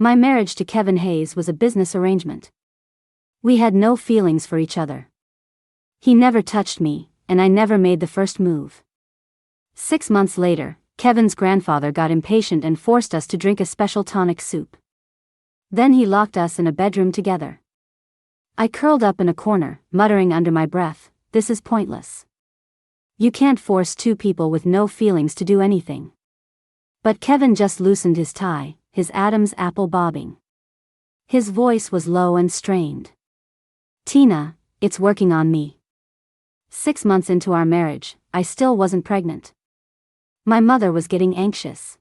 My marriage to Kevin Hayes was a business arrangement. We had no feelings for each other. He never touched me, and I never made the first move. 6 months later, Kevin's grandfather got impatient and forced us to drink a special tonic soup. Then he locked us in a bedroom together. I curled up in a corner, muttering under my breath, "This is pointless. You can't force two people with no feelings to do anything." But Kevin just loosened his tie, his Adam's apple bobbing. His voice was low and strained. "Tina, it's working on me." 6 months into our marriage, I still wasn't pregnant. My mother was getting anxious.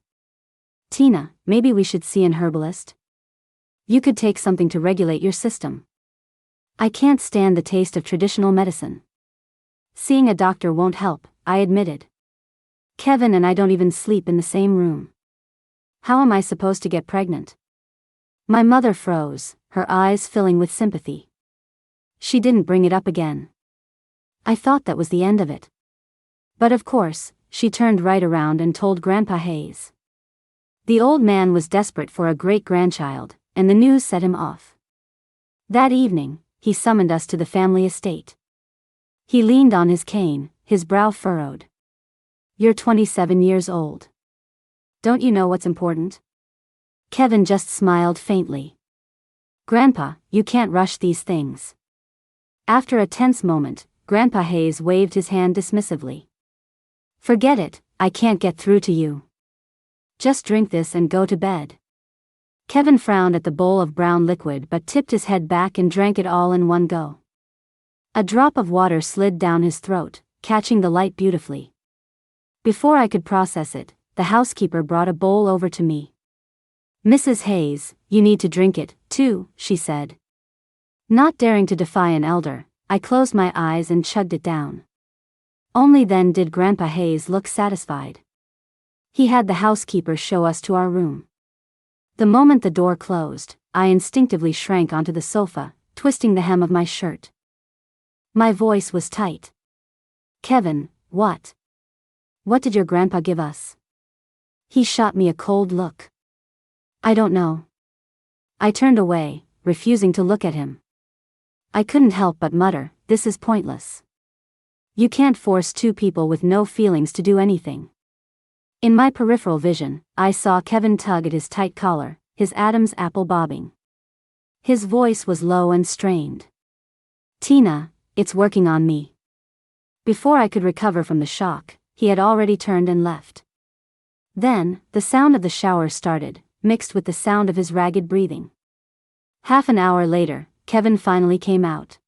"Tina, maybe we should see an herbalist. You could take something to regulate your system." "I can't stand the taste of traditional medicine." "Seeing a doctor won't help," I admitted. "Kevin and I don't even sleep in the same room. How am I supposed to get pregnant?" My mother froze, her eyes filling with sympathy. She didn't bring it up again. I thought that was the end of it. But of course, she turned right around and told Grandpa Hayes. The old man was desperate for a great-grandchild, and the news set him off. That evening, he summoned us to the family estate. He leaned on his cane, his brow furrowed. "You're 27 years old. Don't you know what's important?" Kevin just smiled faintly. "Grandpa, you can't rush these things." After a tense moment, Grandpa Hayes waved his hand dismissively. "Forget it, I can't get through to you. Just drink this and go to bed." Kevin frowned at the bowl of brown liquid but tipped his head back and drank it all in one go. A drop of water slid down his throat, catching the light beautifully. Before I could process it, the housekeeper brought a bowl over to me. "Mrs. Hayes, you need to drink it, too," she said. Not daring to defy an elder, I closed my eyes and chugged it down. Only then did Grandpa Hayes look satisfied. He had the housekeeper show us to our room. The moment the door closed, I instinctively shrank onto the sofa, twisting the hem of my shirt. My voice was tight. "Kevin, what? What did your grandpa give us?" He shot me a cold look. "I don't know." I turned away, refusing to look at him. I couldn't help but mutter, "This is pointless. You can't force two people with no feelings to do anything." In my peripheral vision, I saw Kevin tug at his tight collar, his Adam's apple bobbing. His voice was low and strained. "Tina, it's working on me." Before I could recover from the shock, he had already turned and left. Then, the sound of the shower started, mixed with the sound of his ragged breathing. Half an hour later, Kevin finally came out.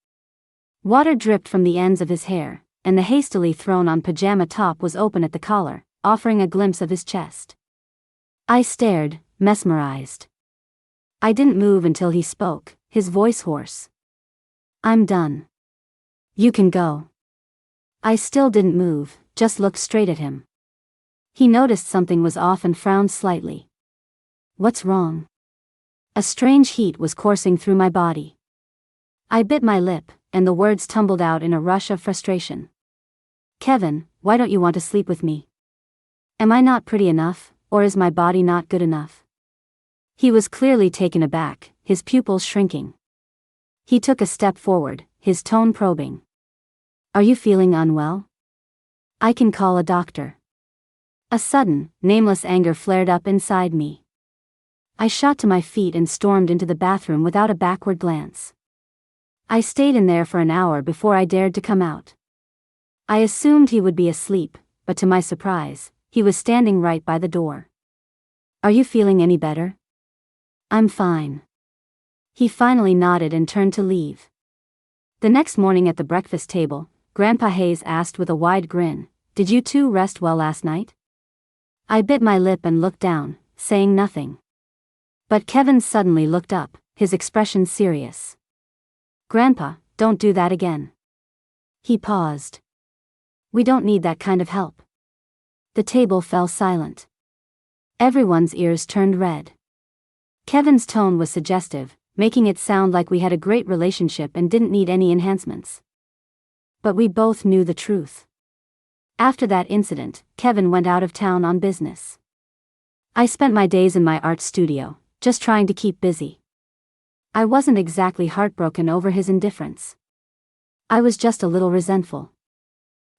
Water dripped from the ends of his hair, and the hastily thrown-on pajama top was open at the collar, offering a glimpse of his chest. I stared, mesmerized. I didn't move until he spoke, his voice hoarse. "I'm done. You can go." I still didn't move, just looked straight at him. He noticed something was off and frowned slightly. "What's wrong?" A strange heat was coursing through my body. I bit my lip, and the words tumbled out in a rush of frustration. "Kevin, why don't you want to sleep with me? Am I not pretty enough, or is my body not good enough?" He was clearly taken aback, his pupils shrinking. He took a step forward, his tone probing. "Are you feeling unwell? I can call a doctor." A sudden, nameless anger flared up inside me. I shot to my feet and stormed into the bathroom without a backward glance. I stayed in there for an hour before I dared to come out. I assumed he would be asleep, but to my surprise, he was standing right by the door. "Are you feeling any better?" "I'm fine." He finally nodded and turned to leave. The next morning at the breakfast table, Grandpa Hayes asked with a wide grin, "Did you two rest well last night?" I bit my lip and looked down, saying nothing. But Kevin suddenly looked up, his expression serious. "Grandpa, don't do that again." He paused. "We don't need that kind of help." The table fell silent. Everyone's ears turned red. Kevin's tone was suggestive, making it sound like we had a great relationship and didn't need any enhancements. But we both knew the truth. After that incident, Kevin went out of town on business. I spent my days in my art studio, just trying to keep busy. I wasn't exactly heartbroken over his indifference. I was just a little resentful.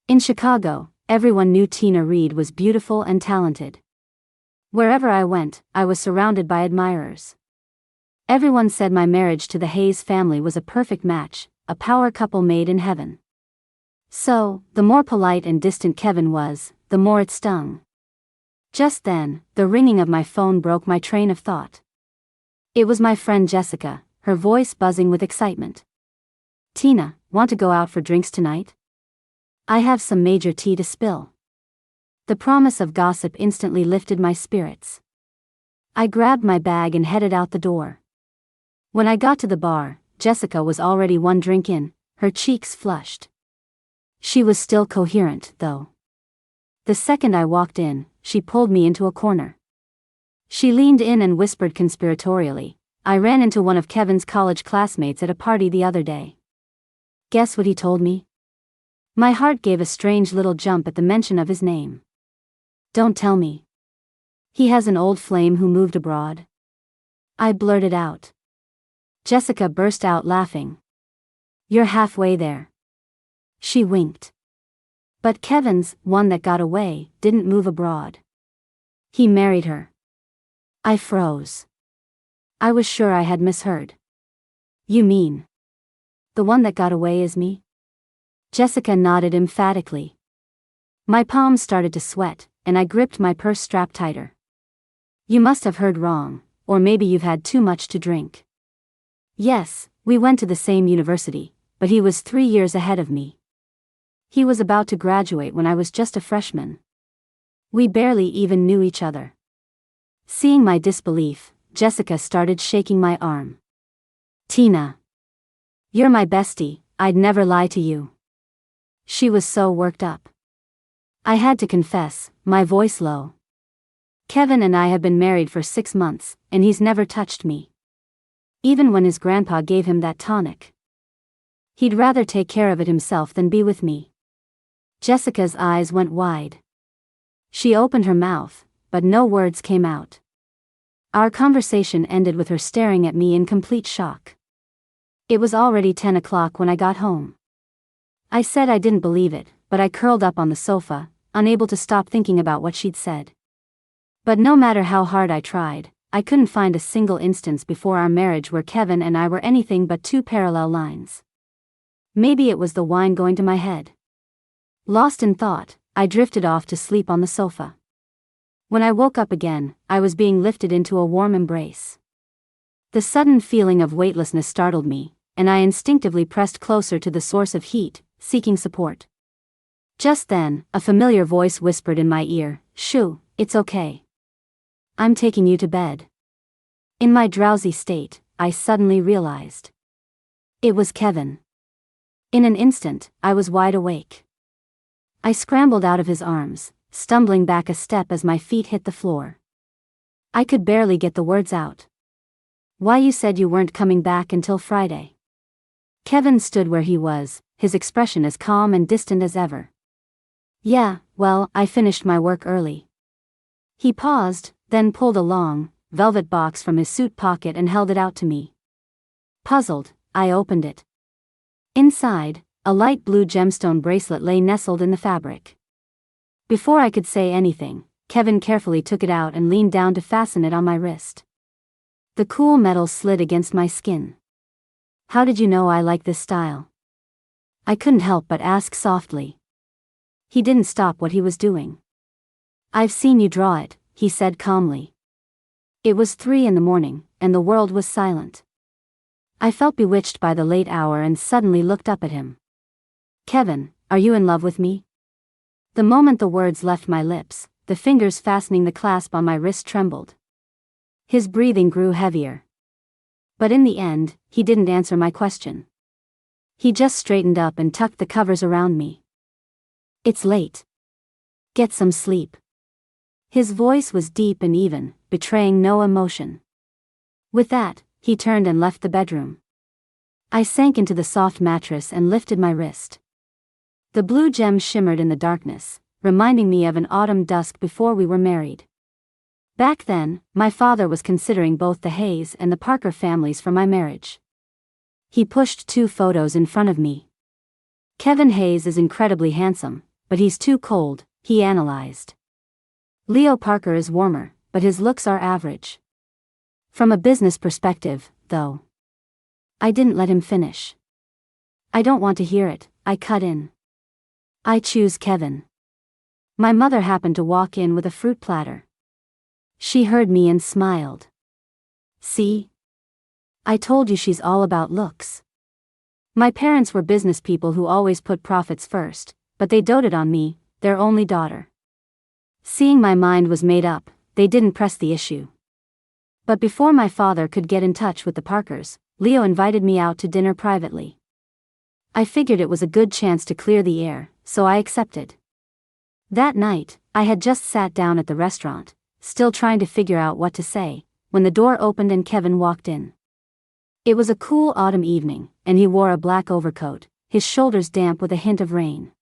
In Chicago, everyone knew Tina Reid was beautiful and talented. Wherever I went, I was surrounded by admirers. Everyone said my marriage to the Hayes family was a perfect match, a power couple made in heaven. So, the more polite and distant Kevin was, the more it stung. Just then, the ringing of my phone broke my train of thought. It was my friend Jessica, her voice buzzing with excitement. "Tina, want to go out for drinks tonight? I have some major tea to spill." The promise of gossip instantly lifted my spirits. I grabbed my bag and headed out the door. When I got to the bar, Jessica was already one drink in, her cheeks flushed. She was still coherent, though. The second I walked in, she pulled me into a corner. She leaned in and whispered conspiratorially, "I ran into one of Kevin's college classmates at a party the other day. Guess what he told me?" My heart gave a strange little jump at the mention of his name. "Don't tell me. He has an old flame who moved abroad?" I blurted out. Jessica burst out laughing. "You're halfway there." She winked. "But Kevin's one that got away didn't move abroad. He married her." I froze. I was sure I had misheard. "You mean the one that got away is me?" Jessica nodded emphatically. My palms started to sweat, and I gripped my purse strap tighter. "You must have heard wrong, or maybe you've had too much to drink. Yes, we went to the same university, but he was 3 years ahead of me. He was about to graduate when I was just a freshman. We barely even knew each other." Seeing my disbelief, Jessica started shaking my arm. "Tina, you're my bestie, I'd never lie to you." She was so worked up. I had to confess, my voice low. "Kevin and I have been married for 6 months, and he's never touched me. Even when his grandpa gave him that tonic. He'd rather take care of it himself than be with me." Jessica's eyes went wide. She opened her mouth, but no words came out. Our conversation ended with her staring at me in complete shock. It was already 10 o'clock when I got home. I said I didn't believe it, but I curled up on the sofa, unable to stop thinking about what she'd said. But no matter how hard I tried, I couldn't find a single instance before our marriage where Kevin and I were anything but two parallel lines. Maybe it was the wine going to my head. Lost in thought, I drifted off to sleep on the sofa. When I woke up again, I was being lifted into a warm embrace. The sudden feeling of weightlessness startled me, and I instinctively pressed closer to the source of heat, seeking support. Just then, a familiar voice whispered in my ear, "Shoo, it's okay. I'm taking you to bed." In my drowsy state, I suddenly realized. It was Kevin. In an instant, I was wide awake. I scrambled out of his arms, stumbling back a step as my feet hit the floor. I could barely get the words out. "Why, you said you weren't coming back until Friday." Kevin stood where he was, his expression as calm and distant as ever. "Yeah, well, I finished my work early." He paused, then pulled a long, velvet box from his suit pocket and held it out to me. Puzzled, I opened it. Inside, a light blue gemstone bracelet lay nestled in the fabric. Before I could say anything, Kevin carefully took it out and leaned down to fasten it on my wrist. The cool metal slid against my skin. "How did you know I like this style?" I couldn't help but ask softly. He didn't stop what he was doing. "I've seen you draw it," he said calmly. It was 3 a.m, and the world was silent. I felt bewitched by the late hour and suddenly looked up at him. "Kevin, are you in love with me?" The moment the words left my lips, the fingers fastening the clasp on my wrist trembled. His breathing grew heavier. But in the end, he didn't answer my question. He just straightened up and tucked the covers around me. "It's late. Get some sleep." His voice was deep and even, betraying no emotion. With that, he turned and left the bedroom. I sank into the soft mattress and lifted my wrist. The blue gem shimmered in the darkness, reminding me of an autumn dusk before we were married. Back then, my father was considering both the Hayes and the Parker families for my marriage. He pushed 2 photos in front of me. Kevin Hayes is incredibly handsome, but he's too cold, he analyzed. Leo Parker is warmer, but his looks are average. From a business perspective, though. I didn't let him finish. I don't want to hear it, I cut in. I choose Kevin. My mother happened to walk in with a fruit platter. She heard me and smiled. See? I told you she's all about looks. My parents were business people who always put profits first, but they doted on me, their only daughter. Seeing my mind was made up, they didn't press the issue. But before my father could get in touch with the Parkers, Leo invited me out to dinner privately. I figured it was a good chance to clear the air, so I accepted. That night, I had just sat down at the restaurant, still trying to figure out what to say, when the door opened and Kevin walked in. It was a cool autumn evening, and he wore a black overcoat, his shoulders damp with a hint of rain.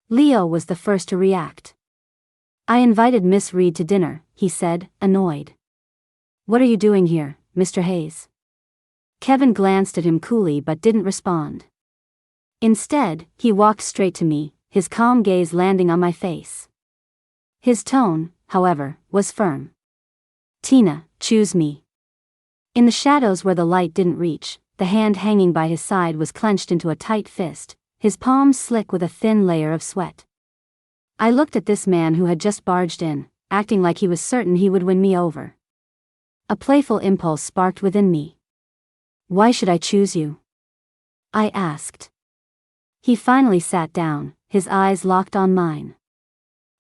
Leo was the first to react. I invited Miss Reed to dinner, he said, annoyed. What are you doing here, Mr. Hayes? Kevin glanced at him coolly but didn't respond. Instead, he walked straight to me, his calm gaze landing on my face. His tone, however, was firm. Tina, choose me. In the shadows where the light didn't reach, the hand hanging by his side was clenched into a tight fist, his palms slick with a thin layer of sweat. I looked at this man who had just barged in, acting like he was certain he would win me over. A playful impulse sparked within me. Why should I choose you? I asked. He finally sat down, his eyes locked on mine.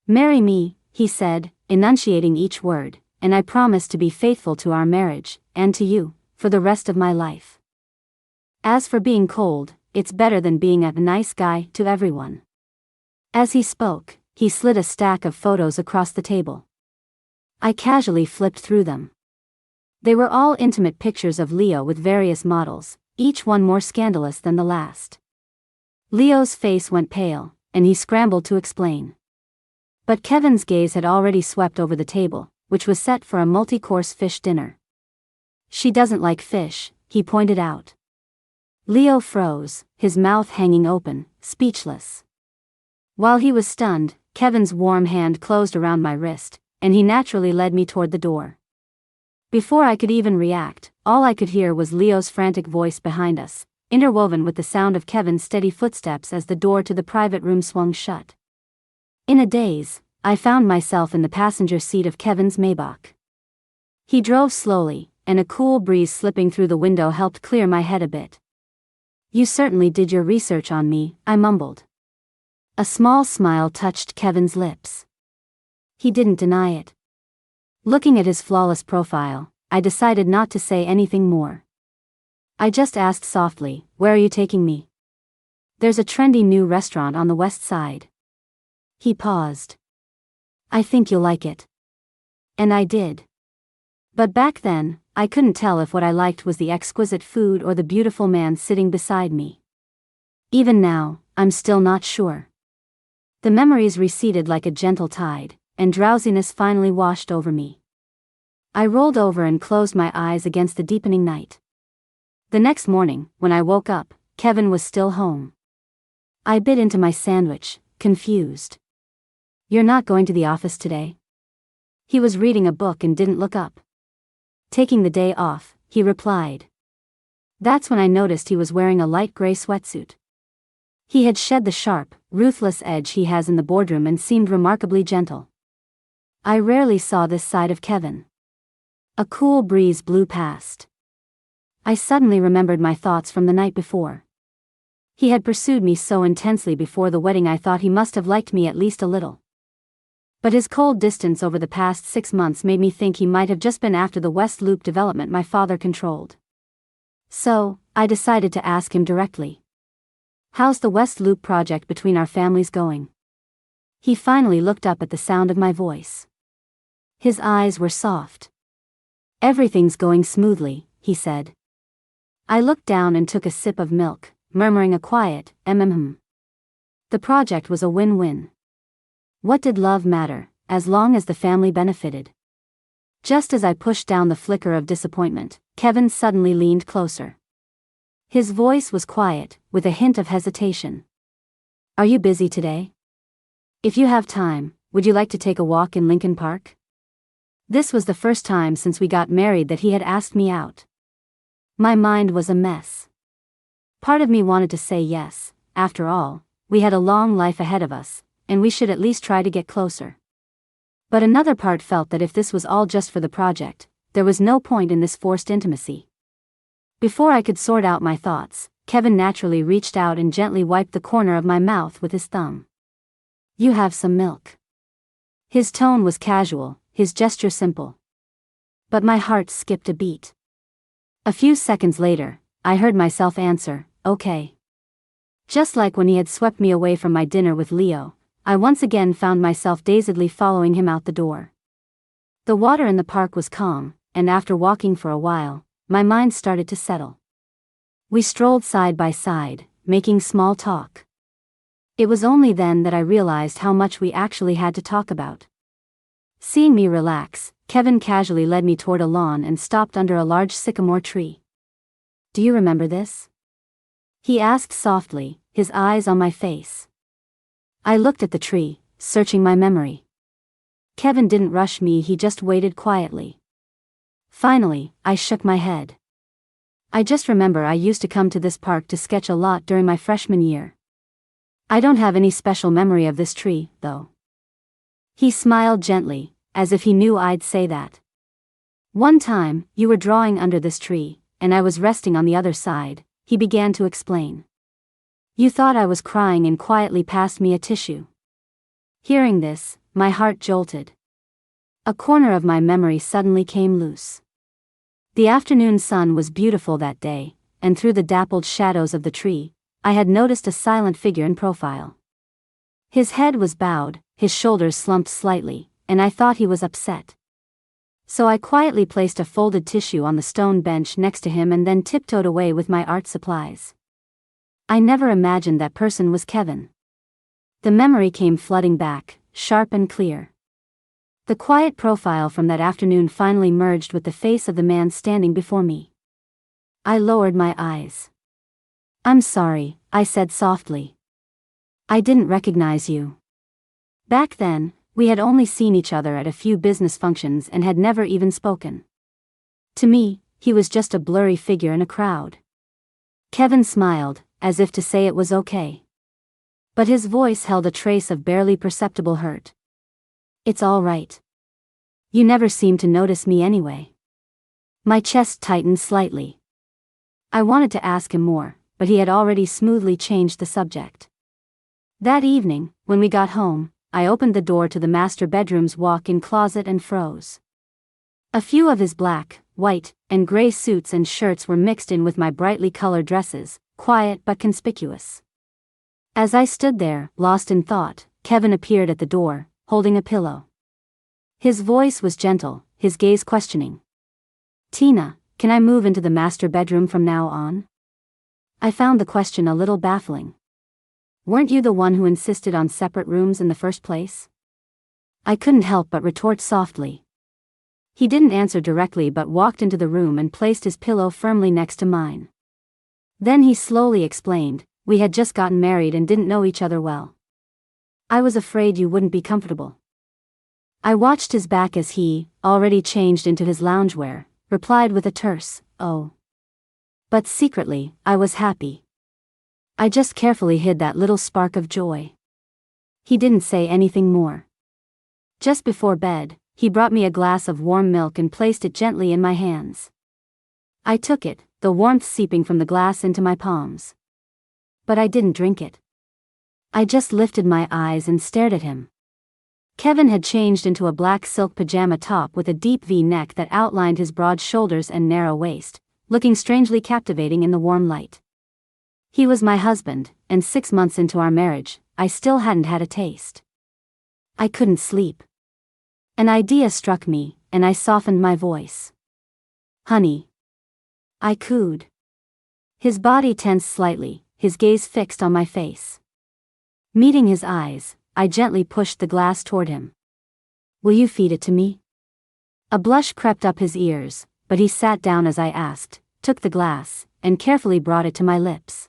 Marry me, he said, enunciating each word, and I promise to be faithful to our marriage, and to you, for the rest of my life. As for being cold, it's better than being a nice guy to everyone. As he spoke, he slid a stack of photos across the table. I casually flipped through them. They were all intimate pictures of Leo with various models, each one more scandalous than the last. Leo's face went pale, and he scrambled to explain. But Kevin's gaze had already swept over the table, which was set for a multi-course fish dinner. She doesn't like fish, he pointed out. Leo froze, his mouth hanging open, speechless. While he was stunned, Kevin's warm hand closed around my wrist, and he naturally led me toward the door. Before I could even react, all I could hear was Leo's frantic voice behind us, interwoven with the sound of Kevin's steady footsteps as the door to the private room swung shut. In a daze, I found myself in the passenger seat of Kevin's Maybach. He drove slowly, and a cool breeze slipping through the window helped clear my head a bit. You certainly did your research on me, I mumbled. A small smile touched Kevin's lips. He didn't deny it. Looking at his flawless profile, I decided not to say anything more. I just asked softly, where are you taking me? There's a trendy new restaurant on the west side. He paused. I think you'll like it. And I did. But back then, I couldn't tell if what I liked was the exquisite food or the beautiful man sitting beside me. Even now, I'm still not sure. The memories receded like a gentle tide, and drowsiness finally washed over me. I rolled over and closed my eyes against the deepening night. The next morning, when I woke up, Kevin was still home. I bit into my sandwich, confused. You're not going to the office today? He was reading a book and didn't look up. Taking the day off, he replied. That's when I noticed he was wearing a light gray sweatsuit. He had shed the sharp, ruthless edge he has in the boardroom and seemed remarkably gentle. I rarely saw this side of Kevin. A cool breeze blew past. I suddenly remembered my thoughts from the night before. He had pursued me so intensely before the wedding I thought he must have liked me at least a little. But his cold distance over the past 6 months made me think he might have just been after the West Loop development my father controlled. So, I decided to ask him directly. How's the West Loop project between our families going? He finally looked up at the sound of my voice. His eyes were soft. Everything's going smoothly, he said. I looked down and took a sip of milk, murmuring a quiet, The project was a win-win. What did love matter, as long as the family benefited? Just as I pushed down the flicker of disappointment, Kevin suddenly leaned closer. His voice was quiet, with a hint of hesitation. Are you busy today? If you have time, would you like to take a walk in Lincoln Park? This was the first time since we got married that he had asked me out. My mind was a mess. Part of me wanted to say yes. After all, we had a long life ahead of us, and we should at least try to get closer. But another part felt that if this was all just for the project, there was no point in this forced intimacy. Before I could sort out my thoughts, Kevin naturally reached out and gently wiped the corner of my mouth with his thumb. You have some milk. His tone was casual, his gesture simple. But my heart skipped a beat. A few seconds later, I heard myself answer, okay. Just like when he had swept me away from my dinner with Leo, I once again found myself dazedly following him out the door. The water in the park was calm, and after walking for a while, my mind started to settle. We strolled side by side, making small talk. It was only then that I realized how much we actually had to talk about. Seeing me relax, Kevin casually led me toward a lawn and stopped under a large sycamore tree. Do you remember this? He asked softly, his eyes on my face. I looked at the tree, searching my memory. Kevin didn't rush me, he just waited quietly. Finally, I shook my head. I just remember I used to come to this park to sketch a lot during my freshman year. I don't have any special memory of this tree, though. He smiled gently, as if he knew I'd say that. One time, you were drawing under this tree, and I was resting on the other side, he began to explain. You thought I was crying and quietly passed me a tissue. Hearing this, my heart jolted. A corner of my memory suddenly came loose. The afternoon sun was beautiful that day, and through the dappled shadows of the tree, I had noticed a silent figure in profile. His head was bowed, his shoulders slumped slightly, and I thought he was upset. So I quietly placed a folded tissue on the stone bench next to him and then tiptoed away with my art supplies. I never imagined that person was Kevin. The memory came flooding back, sharp and clear. The quiet profile from that afternoon finally merged with the face of the man standing before me. I lowered my eyes. I'm sorry, I said softly. I didn't recognize you. Back then, we had only seen each other at a few business functions and had never even spoken. To me, he was just a blurry figure in a crowd. Kevin smiled, as if to say it was okay. But his voice held a trace of barely perceptible hurt. It's all right. You never seem to notice me anyway. My chest tightened slightly. I wanted to ask him more, but he had already smoothly changed the subject. That evening, when we got home, I opened the door to the master bedroom's walk-in closet and froze. A few of his black, white, and gray suits and shirts were mixed in with my brightly colored dresses, quiet but conspicuous. As I stood there, lost in thought, Kevin appeared at the door, holding a pillow. His voice was gentle, his gaze questioning. Tina, can I move into the master bedroom from now on? I found the question a little baffling. Weren't you the one who insisted on separate rooms in the first place? I couldn't help but retort softly. He didn't answer directly but walked into the room and placed his pillow firmly next to mine. Then he slowly explained, we had just gotten married and didn't know each other well. I was afraid you wouldn't be comfortable. I watched his back as he, already changed into his loungewear, replied with a terse, oh. But secretly, I was happy. I just carefully hid that little spark of joy. He didn't say anything more. Just before bed, he brought me a glass of warm milk and placed it gently in my hands. I took it, the warmth seeping from the glass into my palms. But I didn't drink it. I just lifted my eyes and stared at him. Kevin had changed into a black silk pajama top with a deep V-neck that outlined his broad shoulders and narrow waist, looking strangely captivating in the warm light. He was my husband, and 6 months into our marriage, I still hadn't had a taste. I couldn't sleep. An idea struck me, and I softened my voice. Honey. I cooed. His body tensed slightly, his gaze fixed on my face. Meeting his eyes, I gently pushed the glass toward him. Will you feed it to me? A blush crept up his ears, but he sat down as I asked, took the glass, and carefully brought it to my lips.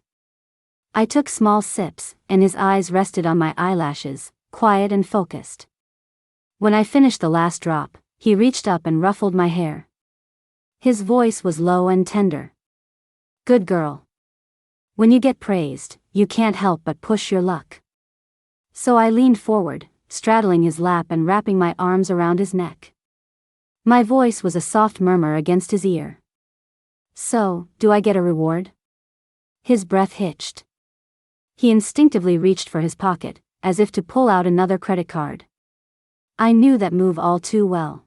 I took small sips, and his eyes rested on my eyelashes, quiet and focused. When I finished the last drop, he reached up and ruffled my hair. His voice was low and tender. "Good girl. When you get praised, you can't help but push your luck." So I leaned forward, straddling his lap and wrapping my arms around his neck. My voice was a soft murmur against his ear. "So, do I get a reward?" His breath hitched. He instinctively reached for his pocket, as if to pull out another credit card. I knew that move all too well.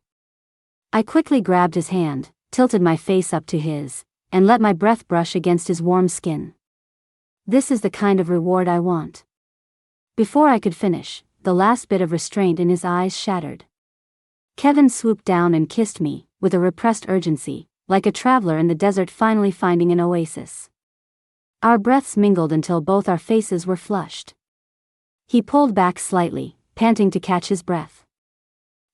I quickly grabbed his hand, tilted my face up to his, and let my breath brush against his warm skin. "This is the kind of reward I want." Before I could finish, the last bit of restraint in his eyes shattered. Kevin swooped down and kissed me, with a repressed urgency, like a traveler in the desert finally finding an oasis. Our breaths mingled until both our faces were flushed. He pulled back slightly, panting to catch his breath.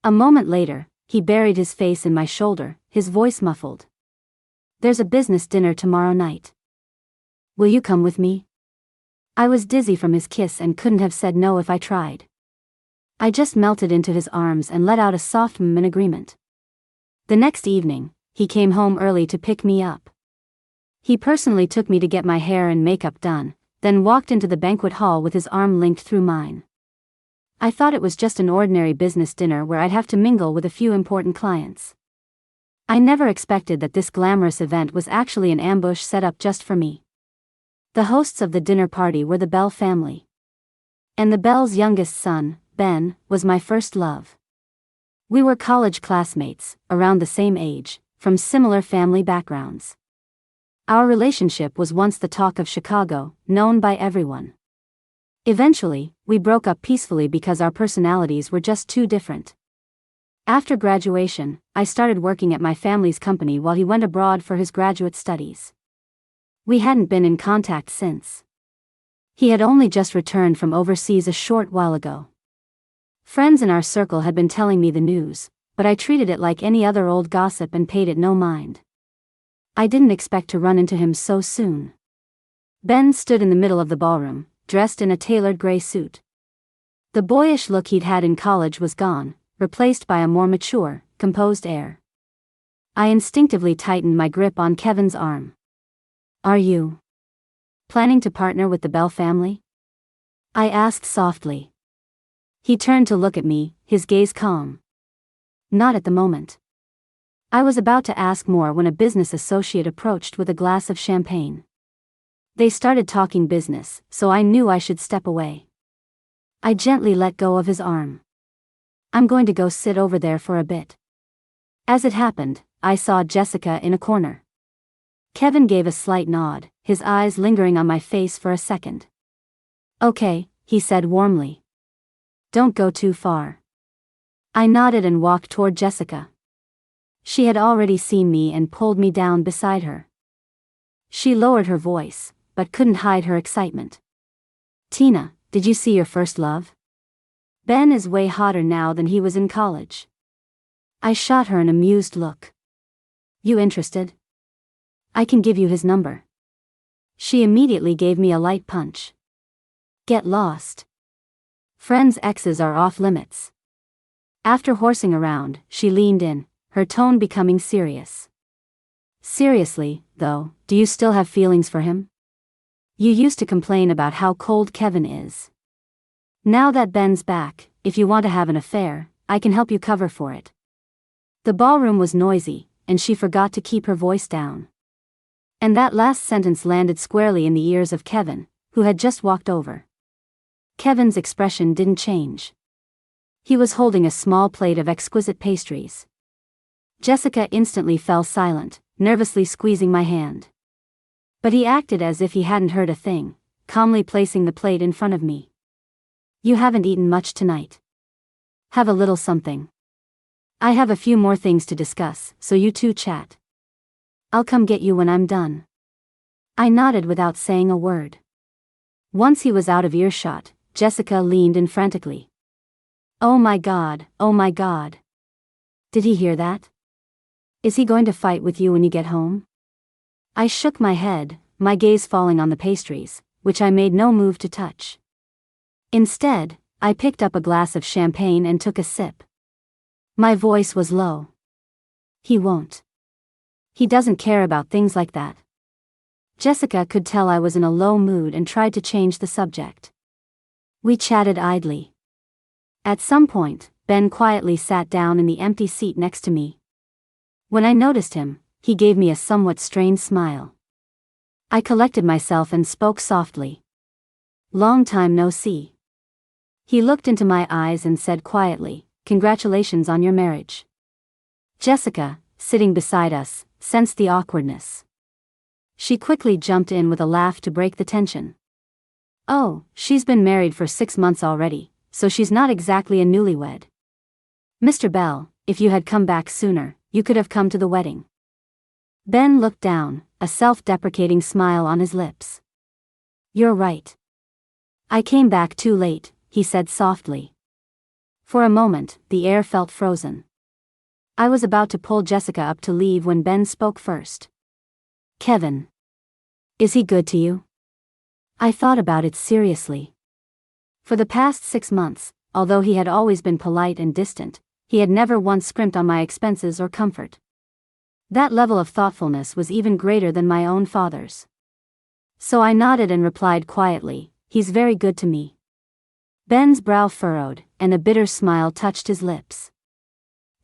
A moment later, he buried his face in my shoulder, his voice muffled. "There's a business dinner tomorrow night. Will you come with me?" I was dizzy from his kiss and couldn't have said no if I tried. I just melted into his arms and let out a soft in agreement. The next evening, he came home early to pick me up. He personally took me to get my hair and makeup done, then walked into the banquet hall with his arm linked through mine. I thought it was just an ordinary business dinner where I'd have to mingle with a few important clients. I never expected that this glamorous event was actually an ambush set up just for me. The hosts of the dinner party were the Bell family. And the Bell's youngest son, Ben, was my first love. We were college classmates, around the same age, from similar family backgrounds. Our relationship was once the talk of Chicago, known by everyone. Eventually, we broke up peacefully because our personalities were just too different. After graduation, I started working at my family's company while he went abroad for his graduate studies. We hadn't been in contact since. He had only just returned from overseas a short while ago. Friends in our circle had been telling me the news, but I treated it like any other old gossip and paid it no mind. I didn't expect to run into him so soon. Ben stood in the middle of the ballroom, dressed in a tailored gray suit. The boyish look he'd had in college was gone, replaced by a more mature, composed air. I instinctively tightened my grip on Kevin's arm. "Are you planning to partner with the Bell family?" I asked softly. He turned to look at me, his gaze calm. "Not at the moment." I was about to ask more when a business associate approached with a glass of champagne. They started talking business, so I knew I should step away. I gently let go of his arm. "I'm going to go sit over there for a bit." As it happened, I saw Jessica in a corner. Kevin gave a slight nod, his eyes lingering on my face for a second. "Okay," he said warmly. "Don't go too far." I nodded and walked toward Jessica. She had already seen me and pulled me down beside her. She lowered her voice, but couldn't hide her excitement. "Tina, did you see your first love? Ben is way hotter now than he was in college." I shot her an amused look. "You interested? I can give you his number." She immediately gave me a light punch. "Get lost. Friends' exes are off limits." After horsing around, she leaned in, her tone becoming serious. "Seriously, though, do you still have feelings for him? You used to complain about how cold Kevin is. Now that Ben's back, if you want to have an affair, I can help you cover for it." The ballroom was noisy, and she forgot to keep her voice down. And that last sentence landed squarely in the ears of Kevin, who had just walked over. Kevin's expression didn't change. He was holding a small plate of exquisite pastries. Jessica instantly fell silent, nervously squeezing my hand. But he acted as if he hadn't heard a thing, calmly placing the plate in front of me. "You haven't eaten much tonight. Have a little something. I have a few more things to discuss, so you two chat. I'll come get you when I'm done." I nodded without saying a word. Once he was out of earshot, Jessica leaned in frantically. Oh my God, oh my God. Did he hear that?" Is he going to fight with you when you get home? I shook my head, my gaze falling on the pastries, which I made no move to touch. Instead, I picked up a glass of champagne and took a sip. My voice was low. He won't. He doesn't care about things like that. Jessica could tell I was in a low mood and tried to change the subject. We chatted idly. At some point, Ben quietly sat down in the empty seat next to me. When I noticed him, he gave me a somewhat strained smile. I collected myself and spoke softly. Long time no see. He looked into my eyes and said quietly, "Congratulations on your marriage." Jessica, sitting beside us, sensed the awkwardness. She quickly jumped in with a laugh to break the tension. "Oh, she's been married for 6 months already, so she's not exactly a newlywed. Mr. Bell, if you had come back sooner, you could have come to the wedding." Ben looked down, a self-deprecating smile on his lips. "You're right. I came back too late," he said softly. For a moment, the air felt frozen. I was about to pull Jessica up to leave when Ben spoke first. "Kevin. Is he good to you?" I thought about it seriously. For the past 6 months, although he had always been polite and distant, he had never once scrimped on my expenses or comfort. That level of thoughtfulness was even greater than my own father's. So I nodded and replied quietly, "He's very good to me." Ben's brow furrowed, and a bitter smile touched his lips.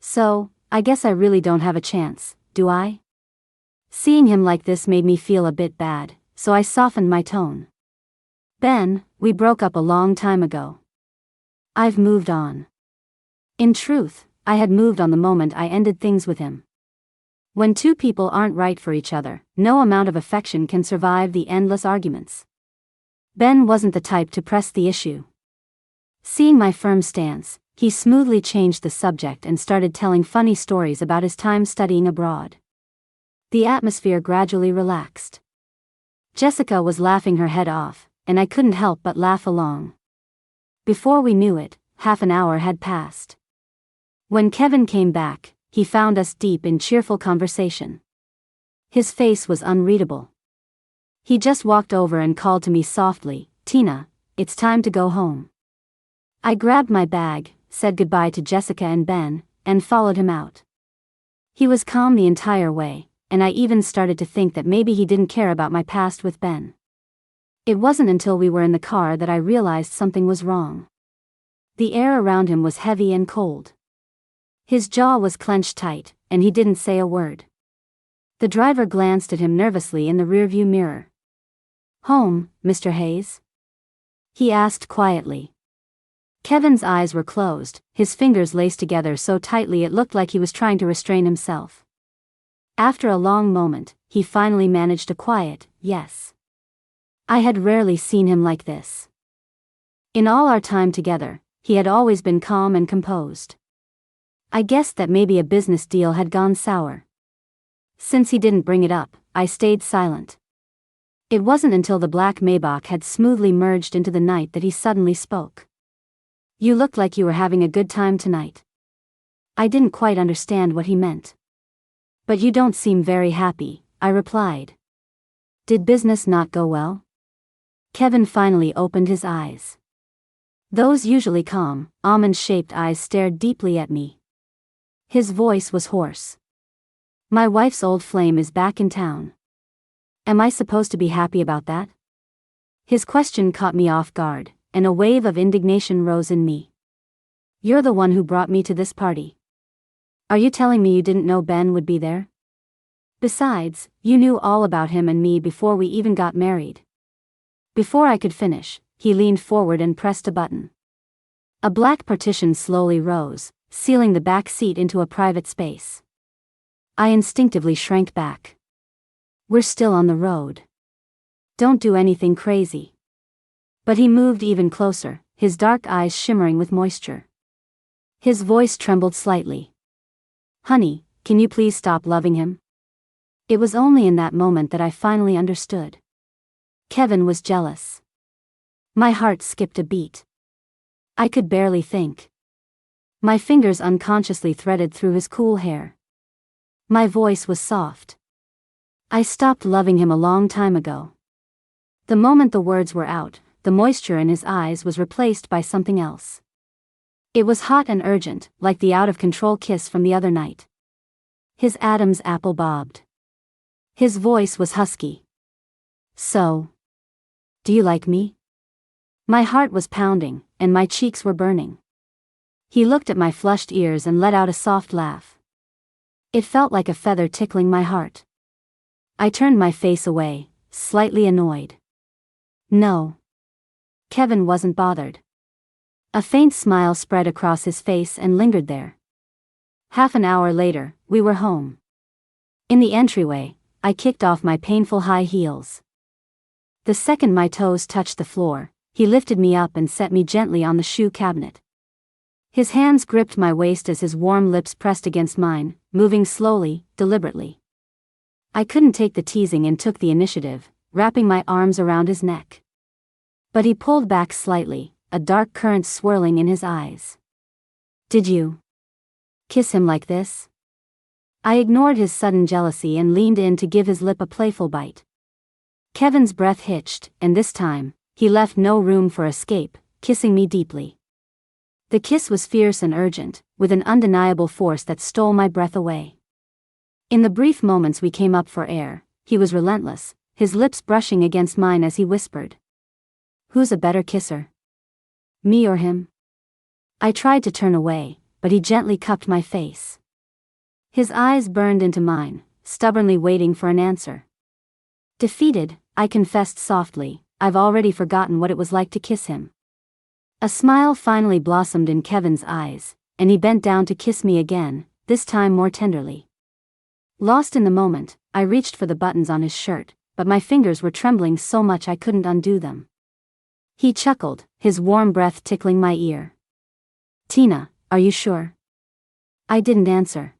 "So, I guess I really don't have a chance, do I?" Seeing him like this made me feel a bit bad, so I softened my tone. "Ben, we broke up a long time ago. I've moved on." In truth, I had moved on the moment I ended things with him. When two people aren't right for each other, no amount of affection can survive the endless arguments. Ben wasn't the type to press the issue. Seeing my firm stance, he smoothly changed the subject and started telling funny stories about his time studying abroad. The atmosphere gradually relaxed. Jessica was laughing her head off, and I couldn't help but laugh along. Before we knew it, half an hour had passed. When Kevin came back, he found us deep in cheerful conversation. His face was unreadable. He just walked over and called to me softly, "Tina, it's time to go home." I grabbed my bag, said goodbye to Jessica and Ben, and followed him out. He was calm the entire way, and I even started to think that maybe he didn't care about my past with Ben. It wasn't until we were in the car that I realized something was wrong. The air around him was heavy and cold. His jaw was clenched tight, and he didn't say a word. The driver glanced at him nervously in the rearview mirror. "Home, Mr. Hayes?" he asked quietly. Kevin's eyes were closed, his fingers laced together so tightly it looked like he was trying to restrain himself. After a long moment, he finally managed a quiet, "Yes." I had rarely seen him like this. In all our time together, he had always been calm and composed. I guessed that maybe a business deal had gone sour. Since he didn't bring it up, I stayed silent. It wasn't until the black Maybach had smoothly merged into the night that he suddenly spoke. "You look like you were having a good time tonight." I didn't quite understand what he meant. "But you don't seem very happy," I replied. "Did business not go well?" Kevin finally opened his eyes. Those usually calm, almond-shaped eyes stared deeply at me. His voice was hoarse. "My wife's old flame is back in town. Am I supposed to be happy about that?" His question caught me off guard, and a wave of indignation rose in me. "You're the one who brought me to this party. Are you telling me you didn't know Ben would be there? Besides, you knew all about him and me before we even got married." Before I could finish, he leaned forward and pressed a button. A black partition slowly rose, sealing the back seat into a private space. I instinctively shrank back. "We're still on the road. Don't do anything crazy." But he moved even closer, his dark eyes shimmering with moisture. His voice trembled slightly. "Honey, can you please stop loving him?" It was only in that moment that I finally understood. Kevin was jealous. My heart skipped a beat. I could barely think. My fingers unconsciously threaded through his cool hair. My voice was soft. I stopped loving him a long time ago. The moment the words were out, the moisture in his eyes was replaced by something else. It was hot and urgent, like the out-of-control kiss from the other night. His Adam's apple bobbed. His voice was husky. So, do you like me? My heart was pounding, and my cheeks were burning. He looked at my flushed ears and let out a soft laugh. It felt like a feather tickling my heart. I turned my face away, slightly annoyed. No. Kevin wasn't bothered. A faint smile spread across his face and lingered there. Half an hour later, we were home. In the entryway, I kicked off my painful high heels. The second my toes touched the floor, he lifted me up and set me gently on the shoe cabinet. His hands gripped my waist as his warm lips pressed against mine, moving slowly, deliberately. I couldn't take the teasing and took the initiative, wrapping my arms around his neck. But he pulled back slightly, a dark current swirling in his eyes. Did you kiss him like this? I ignored his sudden jealousy and leaned in to give his lip a playful bite. Kevin's breath hitched, and this time, he left no room for escape, kissing me deeply. The kiss was fierce and urgent, with an undeniable force that stole my breath away. In the brief moments we came up for air, he was relentless, his lips brushing against mine as he whispered. Who's a better kisser? Me or him? I tried to turn away, but he gently cupped my face. His eyes burned into mine, stubbornly waiting for an answer. Defeated, I confessed softly, I've already forgotten what it was like to kiss him. A smile finally blossomed in Kevin's eyes, and he bent down to kiss me again, this time more tenderly. Lost in the moment, I reached for the buttons on his shirt, but my fingers were trembling so much I couldn't undo them. He chuckled, his warm breath tickling my ear. Tina, are you sure? I didn't answer.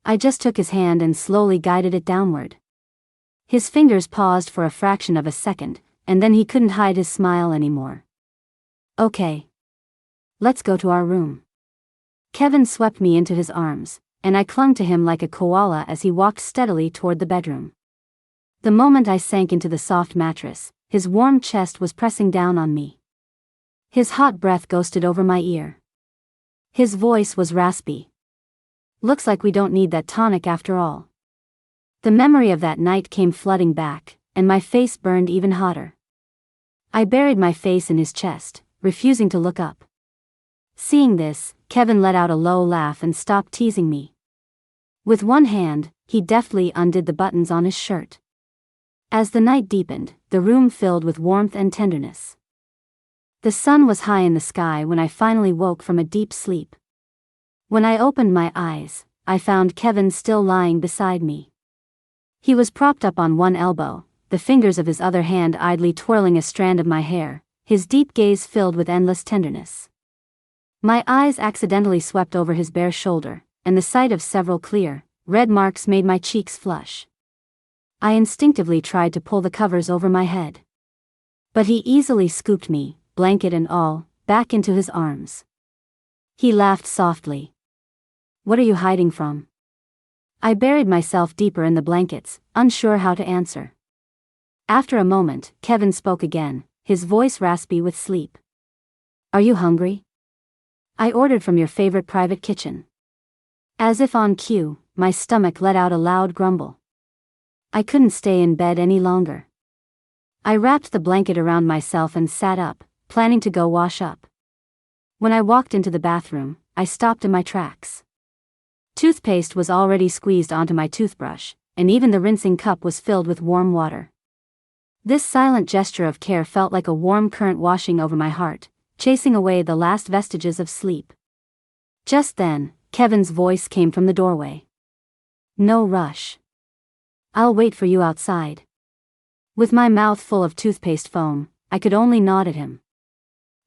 I just took his hand and slowly guided it downward. His fingers paused for a fraction of a second, and then he couldn't hide his smile anymore. Okay. Let's go to our room. Kevin swept me into his arms, and I clung to him like a koala as he walked steadily toward the bedroom. The moment I sank into the soft mattress, his warm chest was pressing down on me. His hot breath ghosted over my ear. His voice was raspy. Looks like we don't need that tonic after all. The memory of that night came flooding back, and my face burned even hotter. I buried my face in his chest, refusing to look up. Seeing this, Kevin let out a low laugh and stopped teasing me. With one hand, he deftly undid the buttons on his shirt. As the night deepened, the room filled with warmth and tenderness. The sun was high in the sky when I finally woke from a deep sleep. When I opened my eyes, I found Kevin still lying beside me. He was propped up on one elbow, the fingers of his other hand idly twirling a strand of my hair, his deep gaze filled with endless tenderness. My eyes accidentally swept over his bare shoulder, and the sight of several clear, red marks made my cheeks flush. I instinctively tried to pull the covers over my head. But he easily scooped me, blanket and all, back into his arms. He laughed softly. What are you hiding from? I buried myself deeper in the blankets, unsure how to answer. After a moment, Kevin spoke again, his voice raspy with sleep. Are you hungry? I ordered from your favorite private kitchen. As if on cue, my stomach let out a loud grumble. I couldn't stay in bed any longer. I wrapped the blanket around myself and sat up, planning to go wash up. When I walked into the bathroom, I stopped in my tracks. Toothpaste was already squeezed onto my toothbrush, and even the rinsing cup was filled with warm water. This silent gesture of care felt like a warm current washing over my heart, chasing away the last vestiges of sleep. Just then, Kevin's voice came from the doorway. No rush. I'll wait for you outside. With my mouth full of toothpaste foam, I could only nod at him.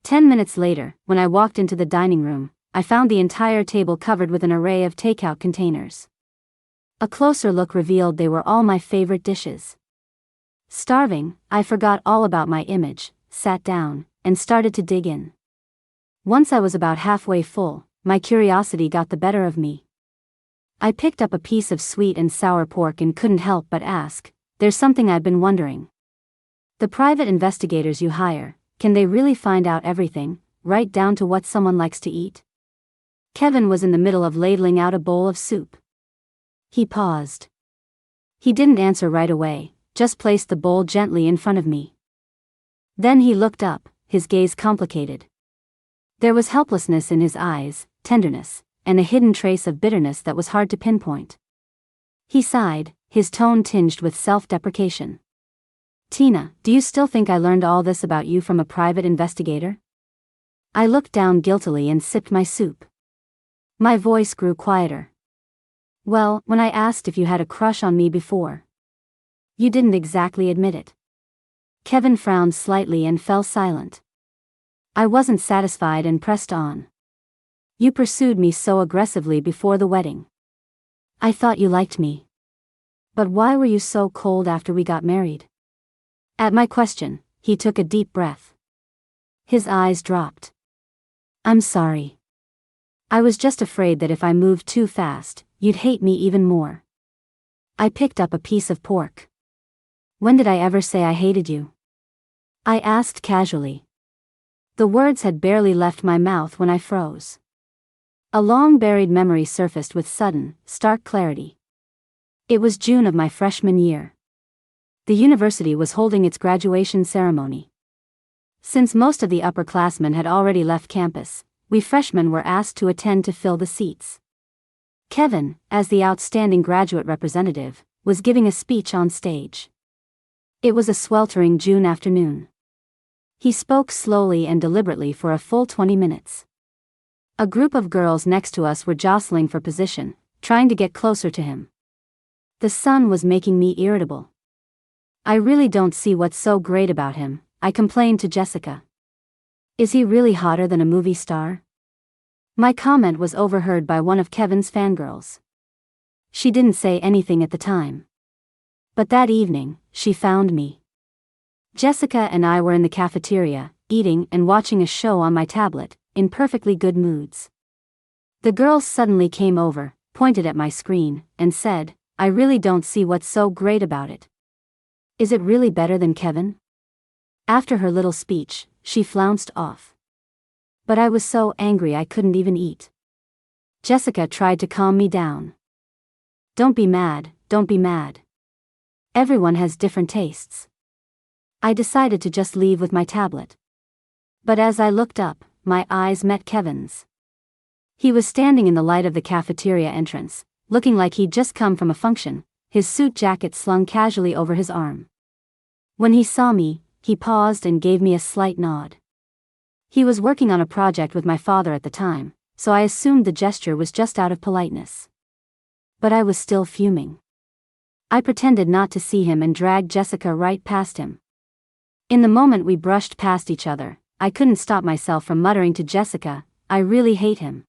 10 minutes later, when I walked into the dining room, I found the entire table covered with an array of takeout containers. A closer look revealed they were all my favorite dishes. Starving, I forgot all about my image, sat down, and started to dig in. Once I was about halfway full, my curiosity got the better of me. I picked up a piece of sweet and sour pork and couldn't help but ask, "There's something I've been wondering. The private investigators you hire, can they really find out everything, right down to what someone likes to eat?" Kevin was in the middle of ladling out a bowl of soup. He paused. He didn't answer right away, just placed the bowl gently in front of me. Then he looked up, his gaze complicated. There was helplessness in his eyes, tenderness, and a hidden trace of bitterness that was hard to pinpoint. He sighed, his tone tinged with self-deprecation. "Tina, do you still think I learned all this about you from a private investigator?" I looked down guiltily and sipped my soup. My voice grew quieter. "Well, when I asked if you had a crush on me before, you didn't exactly admit it." Kevin frowned slightly and fell silent. I wasn't satisfied and pressed on. "You pursued me so aggressively before the wedding. I thought you liked me. But why were you so cold after we got married?" At my question, he took a deep breath. His eyes dropped. "I'm sorry. I was just afraid that if I moved too fast, you'd hate me even more." I picked up a piece of pork. "When did I ever say I hated you?" I asked casually. The words had barely left my mouth when I froze. A long-buried memory surfaced with sudden, stark clarity. It was June of my freshman year. The university was holding its graduation ceremony. Since most of the upperclassmen had already left campus, we freshmen were asked to attend to fill the seats. Kevin, as the outstanding graduate representative, was giving a speech on stage. It was a sweltering June afternoon. He spoke slowly and deliberately for a full 20 minutes. A group of girls next to us were jostling for position, trying to get closer to him. The sun was making me irritable. "I really don't see what's so great about him," I complained to Jessica. "Is he really hotter than a movie star?" My comment was overheard by one of Kevin's fangirls. She didn't say anything at the time. But that evening, she found me. Jessica and I were in the cafeteria, eating and watching a show on my tablet, in perfectly good moods. The girls suddenly came over, pointed at my screen, and said, "I really don't see what's so great about it. Is it really better than Kevin?" After her little speech, she flounced off. But I was so angry I couldn't even eat. Jessica tried to calm me down. "Don't be mad, don't be mad. Everyone has different tastes." I decided to just leave with my tablet. But as I looked up, my eyes met Kevin's. He was standing in the light of the cafeteria entrance, looking like he'd just come from a function, his suit jacket slung casually over his arm. When he saw me, he paused and gave me a slight nod. He was working on a project with my father at the time, so I assumed the gesture was just out of politeness. But I was still fuming. I pretended not to see him and dragged Jessica right past him. In the moment we brushed past each other, I couldn't stop myself from muttering to Jessica, "I really hate him."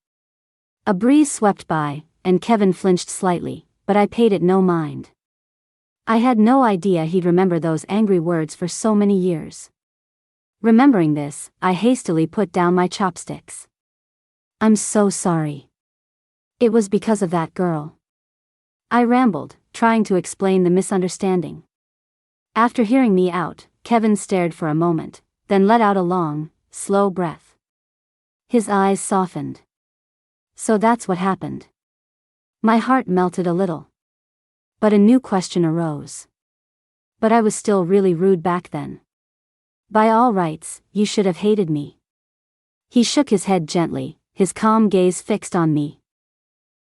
A breeze swept by, and Kevin flinched slightly, but I paid it no mind. I had no idea he'd remember those angry words for so many years. Remembering this, I hastily put down my chopsticks. "I'm so sorry. It was because of that girl." I rambled, trying to explain the misunderstanding. After hearing me out, Kevin stared for a moment, then let out a long, slow breath. His eyes softened. "So that's what happened." My heart melted a little. But a new question arose. But I was still really rude back then. "By all rights, you should have hated me." He shook his head gently, his calm gaze fixed on me.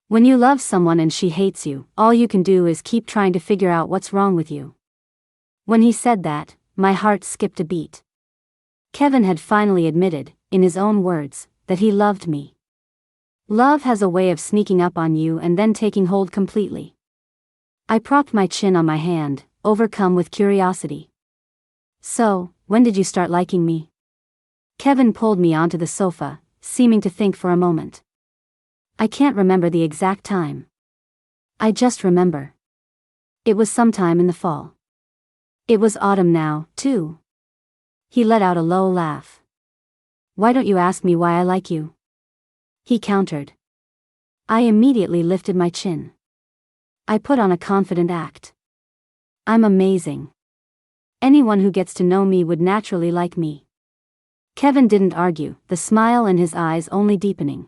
"When you love someone and she hates you, all you can do is keep trying to figure out what's wrong with you." When he said that, my heart skipped a beat. Kevin had finally admitted, in his own words, that he loved me. Love has a way of sneaking up on you and then taking hold completely. I propped my chin on my hand, overcome with curiosity. "So, when did you start liking me?" Kevin pulled me onto the sofa, seeming to think for a moment. "I can't remember the exact time. I just remember. It was sometime in the fall. It was autumn now, too." He let out a low laugh. "Why don't you ask me why I like you?" he countered. I immediately lifted my chin. I put on a confident act. I'm amazing. Anyone who gets to know me would naturally like me. Kevin didn't argue, the smile in his eyes only deepening.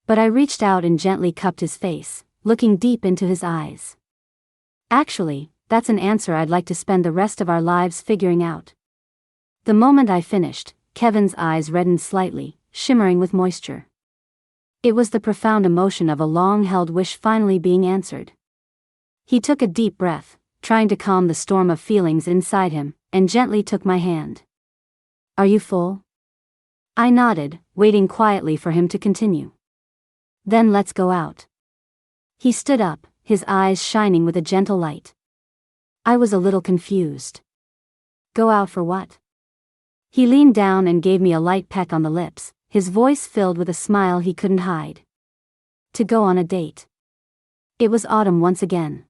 But I reached out and gently cupped his face, looking deep into his eyes. Actually, that's an answer I'd like to spend the rest of our lives figuring out. The moment I finished, Kevin's eyes reddened slightly, shimmering with moisture. It was the profound emotion of a long-held wish finally being answered. He took a deep breath, trying to calm the storm of feelings inside him, and gently took my hand. Are you full? I nodded, waiting quietly for him to continue. Then let's go out. He stood up, his eyes shining with a gentle light. I was a little confused. Go out for what? He leaned down and gave me a light peck on the lips, his voice filled with a smile he couldn't hide. To go on a date. It was autumn once again.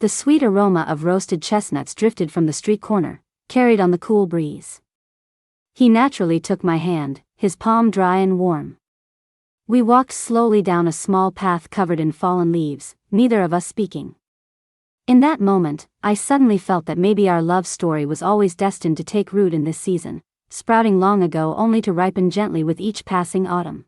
The sweet aroma of roasted chestnuts drifted from the street corner, carried on the cool breeze. He naturally took my hand, his palm dry and warm. We walked slowly down a small path covered in fallen leaves, neither of us speaking. In that moment, I suddenly felt that maybe our love story was always destined to take root in this season, sprouting long ago only to ripen gently with each passing autumn.